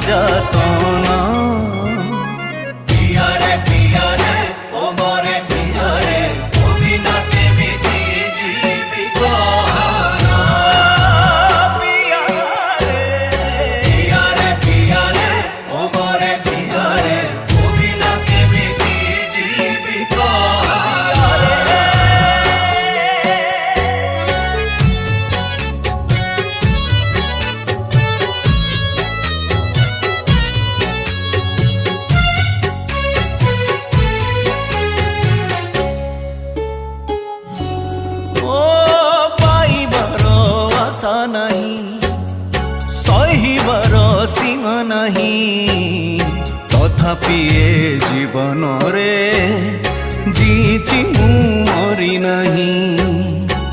যাতনা। পিয়ারে পিয়ারে ও মরে পিয়ারে ও বিনা কেমিতি জীবি কহানা। পিয়ারে পিয়ারে পিয়ারে ও মরে পিয়ারে ও বিনা কেমিতি জীবি কহানা। ओ पाइबार आशा नहीं, सहिबार सीमा नहीं, तथापि ए जीवन रे जीची मु मरी नहीं।